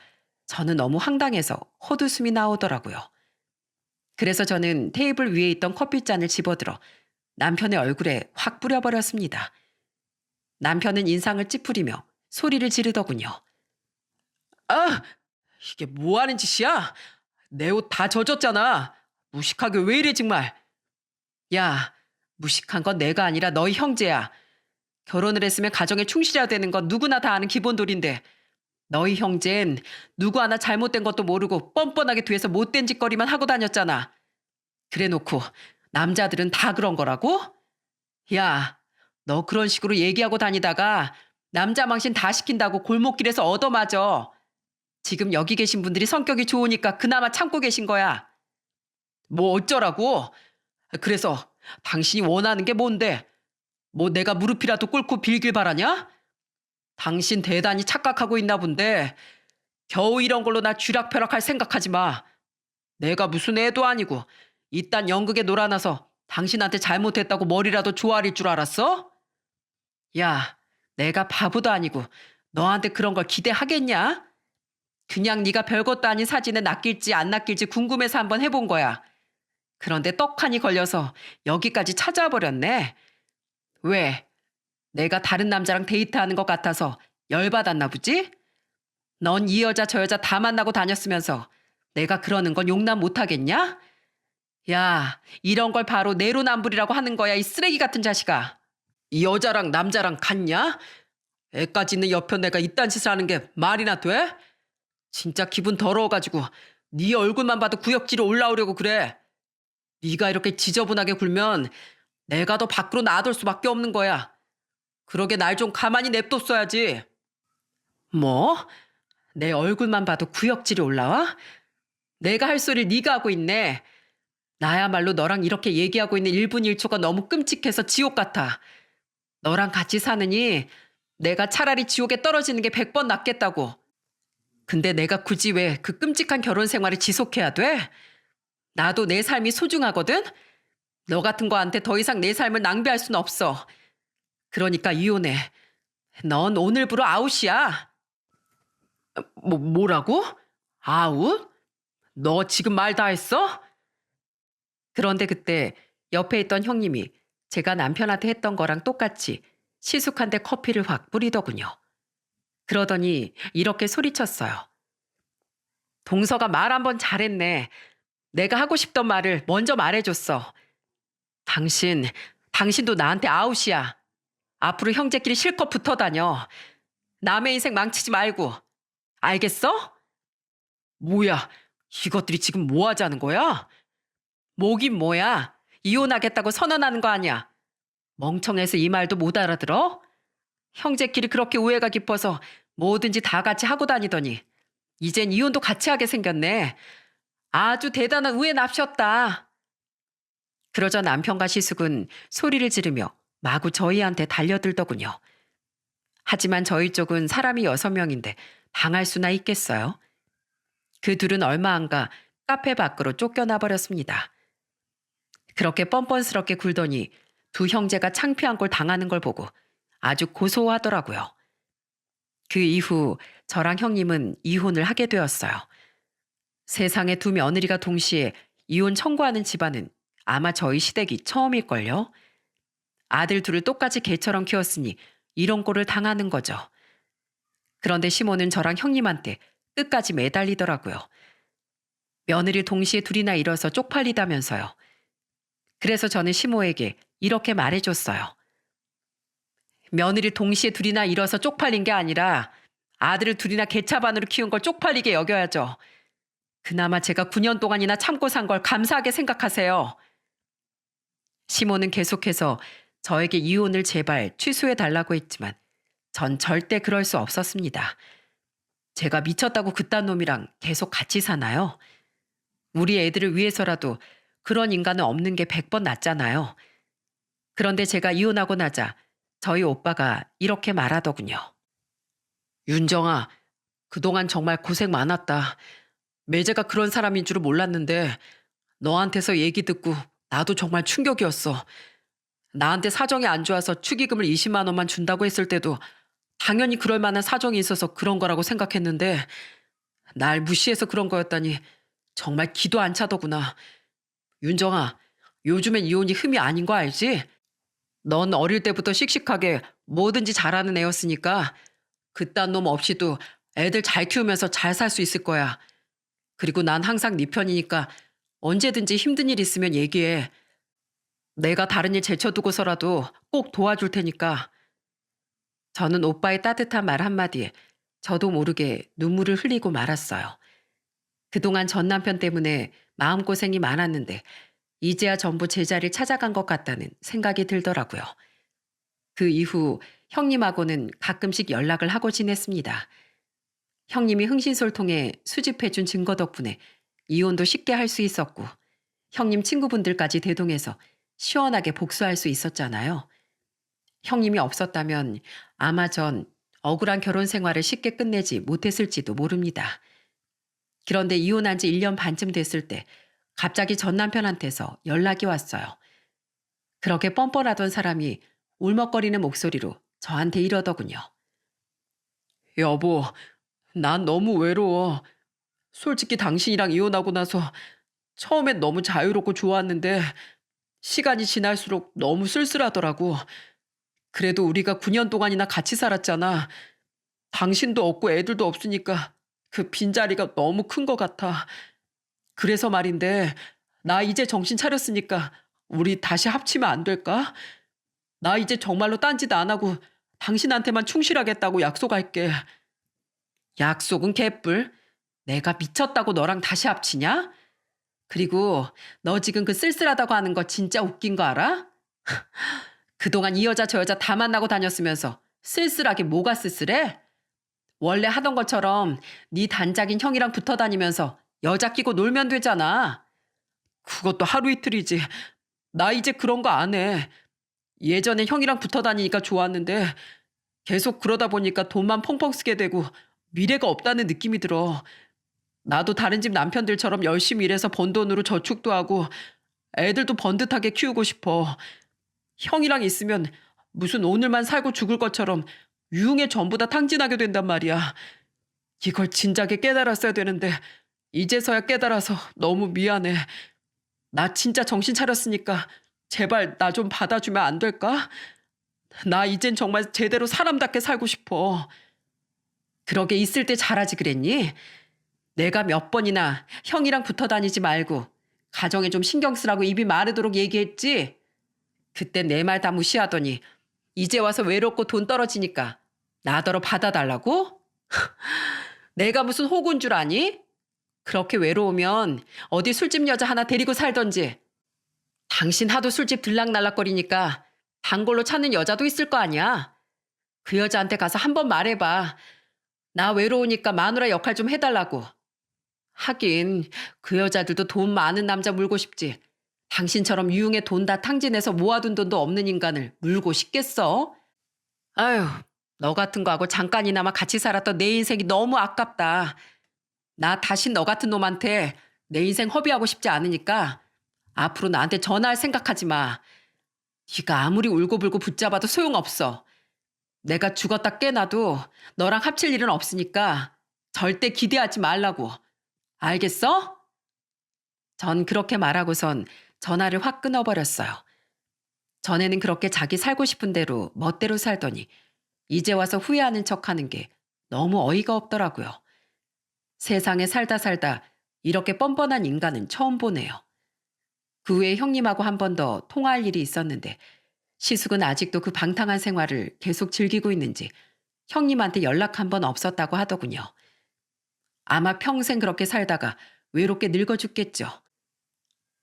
Speaker 1: 저는 너무 황당해서 헛웃음이 나오더라고요. 그래서 저는 테이블 위에 있던 커피잔을 집어들어 남편의 얼굴에 확 뿌려버렸습니다. 남편은 인상을 찌푸리며 소리를 지르더군요. 아! 이게 뭐 하는 짓이야? 내 옷 다 젖었잖아. 무식하게 왜 이래 정말. 야, 무식한 건 내가 아니라 너희 형제야. 결혼을 했으면 가정에 충실해야 되는 건 누구나 다 아는 기본도리인데 너희 형제는 누구 하나 잘못된 것도 모르고 뻔뻔하게 뒤에서 못된 짓거리만 하고 다녔잖아. 그래놓고 남자들은 다 그런 거라고? 야, 너 그런 식으로 얘기하고 다니다가 남자 망신 다 시킨다고 골목길에서 얻어맞어. 지금 여기 계신 분들이 성격이 좋으니까 그나마 참고 계신 거야. 뭐 어쩌라고? 그래서 당신이 원하는 게 뭔데? 뭐 내가 무릎이라도 꿇고 빌길 바라냐? 당신 대단히 착각하고 있나 본데 겨우 이런 걸로 나 쥐락펴락할 생각하지 마. 내가 무슨 애도 아니고 이딴 연극에 놀아나서 당신한테 잘못했다고 머리라도 조아릴 줄 알았어? 야, 내가 바보도 아니고 너한테 그런 걸 기대하겠냐? 그냥 네가 별것도 아닌 사진에 낚일지 안 낚일지 궁금해서 한번 해본 거야. 그런데 떡하니 걸려서 여기까지 찾아와 버렸네. 왜? 내가 다른 남자랑 데이트하는 것 같아서 열받았나 보지? 넌 이 여자 저 여자 다 만나고 다녔으면서 내가 그러는 건 용납 못하겠냐? 야, 이런 걸 바로 내로남불이라고 하는 거야, 이 쓰레기 같은 자식아. 이 여자랑 남자랑 같냐? 애까지 있는 옆에 내가 이딴 짓을 하는 게 말이나 돼? 진짜 기분 더러워가지고 네 얼굴만 봐도 구역질이 올라오려고 그래. 네가 이렇게 지저분하게 굴면 내가 더 밖으로 나돌 수밖에 없는 거야. 그러게 날 좀 가만히 냅뒀어야지. 뭐? 내 얼굴만 봐도 구역질이 올라와? 내가 할 소리를 네가 하고 있네. 나야말로 너랑 이렇게 얘기하고 있는 1분 1초가 너무 끔찍해서 지옥 같아. 너랑 같이 사느니 내가 차라리 지옥에 떨어지는 게 100번 낫겠다고. 근데 내가 굳이 왜 그 끔찍한 결혼 생활을 지속해야 돼? 나도 내 삶이 소중하거든? 너 같은 거한테 더 이상 내 삶을 낭비할 순 없어. 그러니까 이혼해. 넌 오늘부로 아웃이야. 뭐라고? 아웃? 너 지금 말 다 했어? 그런데 그때 옆에 있던 형님이 제가 남편한테 했던 거랑 똑같이 시숙한데 커피를 확 뿌리더군요. 그러더니 이렇게 소리쳤어요. 동서가 말 한번 잘했네. 내가 하고 싶던 말을 먼저 말해줬어. 당신도 나한테 아웃이야. 앞으로 형제끼리 실컷 붙어 다녀. 남의 인생 망치지 말고. 알겠어? 뭐야, 이것들이 지금 뭐 하자는 거야? 뭐긴 뭐야. 이혼하겠다고 선언하는 거 아니야. 멍청해서 이 말도 못 알아들어? 형제끼리 그렇게 우애가 깊어서 뭐든지 다 같이 하고 다니더니 이젠 이혼도 같이 하게 생겼네. 아주 대단한 우애 납셨다. 그러자 남편과 시숙은 소리를 지르며 마구 저희한테 달려들더군요. 하지만 저희 쪽은 사람이 6명인데 당할 수나 있겠어요? 그 둘은 얼마 안 가 카페 밖으로 쫓겨나 버렸습니다. 그렇게 뻔뻔스럽게 굴더니 두 형제가 창피한 꼴 당하는 걸 보고 아주 고소하더라고요. 그 이후 저랑 형님은 이혼을 하게 되었어요. 세상에 두 며느리가 동시에 이혼 청구하는 집안은 아마 저희 시댁이 처음일걸요. 아들 둘을 똑같이 개처럼 키웠으니 이런 꼴을 당하는 거죠. 그런데 시모는 저랑 형님한테 끝까지 매달리더라고요. 며느리 동시에 둘이나 잃어서 쪽팔리다면서요. 그래서 저는 시모에게 이렇게 말해줬어요. 며느리 동시에 둘이나 잃어서 쪽팔린 게 아니라 아들을 둘이나 개차반으로 키운 걸 쪽팔리게 여겨야죠. 그나마 제가 9년 동안이나 참고 산 걸 감사하게 생각하세요. 시모는 계속해서 저에게 이혼을 제발 취소해달라고 했지만 전 절대 그럴 수 없었습니다. 제가 미쳤다고 그딴 놈이랑 계속 같이 사나요? 우리 애들을 위해서라도 그런 인간은 없는 게 100번 낫잖아요. 그런데 제가 이혼하고 나자 저희 오빠가 이렇게 말하더군요. 윤정아, 그동안 정말 고생 많았다. 매제가 그런 사람인 줄은 몰랐는데 너한테서 얘기 듣고 나도 정말 충격이었어. 나한테 사정이 안 좋아서 축의금을 20만 원만 준다고 했을 때도 당연히 그럴 만한 사정이 있어서 그런 거라고 생각했는데 날 무시해서 그런 거였다니 정말 기도 안 차더구나. 윤정아, 요즘엔 이혼이 흠이 아닌 거 알지? 넌 어릴 때부터 씩씩하게 뭐든지 잘하는 애였으니까 그딴 놈 없이도 애들 잘 키우면서 잘 살 수 있을 거야. 그리고 난 항상 네 편이니까 언제든지 힘든 일 있으면 얘기해. 내가 다른 일 제쳐두고서라도 꼭 도와줄 테니까. 저는 오빠의 따뜻한 말 한마디에 저도 모르게 눈물을 흘리고 말았어요. 그동안 전 남편 때문에 마음고생이 많았는데 이제야 전부 제자리를 찾아간 것 같다는 생각이 들더라고요. 그 이후 형님하고는 가끔씩 연락을 하고 지냈습니다. 형님이 흥신소통해 수집해준 증거 덕분에 이혼도 쉽게 할 수 있었고 형님 친구분들까지 대동해서 시원하게 복수할 수 있었잖아요. 형님이 없었다면 아마 전 억울한 결혼 생활을 쉽게 끝내지 못했을지도 모릅니다. 그런데 이혼한 지 1년 반쯤 됐을 때 갑자기 전 남편한테서 연락이 왔어요. 그렇게 뻔뻔하던 사람이 울먹거리는 목소리로 저한테 이러더군요. 여보, 난 너무 외로워. 솔직히 당신이랑 이혼하고 나서 처음엔 너무 자유롭고 좋았는데 시간이 지날수록 너무 쓸쓸하더라고. 그래도 우리가 9년 동안이나 같이 살았잖아. 당신도 없고 애들도 없으니까 그 빈자리가 너무 큰 것 같아. 그래서 말인데 나 이제 정신 차렸으니까 우리 다시 합치면 안 될까? 나 이제 정말로 딴짓 안 하고 당신한테만 충실하겠다고 약속할게. 약속은 개뿔. 내가 미쳤다고 너랑 다시 합치냐? 그리고 너 지금 그 쓸쓸하다고 하는 거 진짜 웃긴 거 알아? 그동안 이 여자 저 여자 다 만나고 다녔으면서 쓸쓸하게 뭐가 쓸쓸해? 원래 하던 것처럼 네 단짝인 형이랑 붙어 다니면서 여자 끼고 놀면 되잖아. 그것도 하루 이틀이지. 나 이제 그런 거 안 해. 예전에 형이랑 붙어 다니니까 좋았는데 계속 그러다 보니까 돈만 펑펑 쓰게 되고 미래가 없다는 느낌이 들어. 나도 다른 집 남편들처럼 열심히 일해서 번 돈으로 저축도 하고
Speaker 2: 애들도 번듯하게 키우고 싶어. 형이랑 있으면 무슨 오늘만 살고 죽을 것처럼 유흥에 전부 다 탕진하게 된단 말이야. 이걸 진작에 깨달았어야 되는데 이제서야 깨달아서 너무 미안해. 나 진짜 정신 차렸으니까 제발 나 좀 받아주면 안 될까? 나 이젠 정말 제대로 사람답게 살고 싶어.
Speaker 1: 그러게 있을 때 잘하지 그랬니? 내가 몇 번이나 형이랑 붙어 다니지 말고 가정에 좀 신경 쓰라고 입이 마르도록 얘기했지? 그때 내 말 다 무시하더니 이제 와서 외롭고 돈 떨어지니까 나더러 받아달라고? 내가 무슨 호구인 줄 아니? 그렇게 외로우면 어디 술집 여자 하나 데리고 살던지. 당신 하도 술집 들락날락거리니까 단골로 찾는 여자도 있을 거 아니야. 그 여자한테 가서 한번 말해봐. 나 외로우니까 마누라 역할 좀 해달라고. 하긴 그 여자들도 돈 많은 남자 물고 싶지. 당신처럼 유흥에 돈 다 탕진해서 모아둔 돈도 없는 인간을 물고 싶겠어? 아휴, 너 같은 거하고 잠깐이나마 같이 살았던 내 인생이 너무 아깝다. 나 다신 너 같은 놈한테 내 인생 허비하고 싶지 않으니까 앞으로 나한테 전화할 생각하지 마. 네가 아무리 울고불고 붙잡아도 소용없어. 내가 죽었다 깨나도 너랑 합칠 일은 없으니까 절대 기대하지 말라고. 알겠어? 전 그렇게 말하고선 전화를 확 끊어버렸어요. 전에는 그렇게 자기 살고 싶은 대로 멋대로 살더니 이제 와서 후회하는 척하는 게 너무 어이가 없더라고요. 세상에 살다 살다 이렇게 뻔뻔한 인간은 처음 보네요. 그 후에 형님하고 한 번 더 통화할 일이 있었는데 시숙은 아직도 그 방탕한 생활을 계속 즐기고 있는지 형님한테 연락 한 번 없었다고 하더군요. 아마 평생 그렇게 살다가 외롭게 늙어 죽겠죠.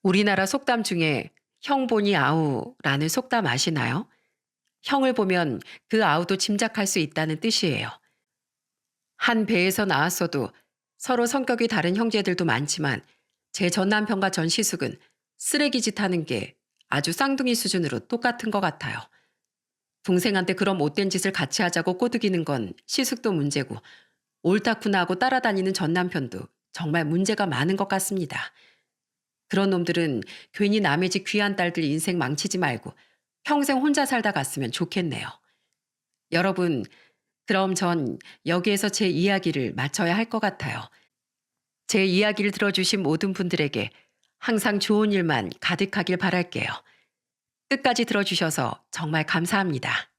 Speaker 1: 우리나라 속담 중에 형 보니 아우라는 속담 아시나요? 형을 보면 그 아우도 짐작할 수 있다는 뜻이에요. 한 배에서 나왔어도 서로 성격이 다른 형제들도 많지만 제 전 남편과 전 시숙은 쓰레기짓 하는 게 아주 쌍둥이 수준으로 똑같은 것 같아요. 동생한테 그런 못된 짓을 같이 하자고 꼬드기는 건 시숙도 문제고 옳다구나 하고 따라다니는 전 남편도 정말 문제가 많은 것 같습니다. 그런 놈들은 괜히 남의 집 귀한 딸들 인생 망치지 말고 평생 혼자 살다 갔으면 좋겠네요. 여러분, 그럼 전 여기에서 제 이야기를 마쳐야 할 것 같아요. 제 이야기를 들어주신 모든 분들에게 항상 좋은 일만 가득하길 바랄게요. 끝까지 들어주셔서 정말 감사합니다.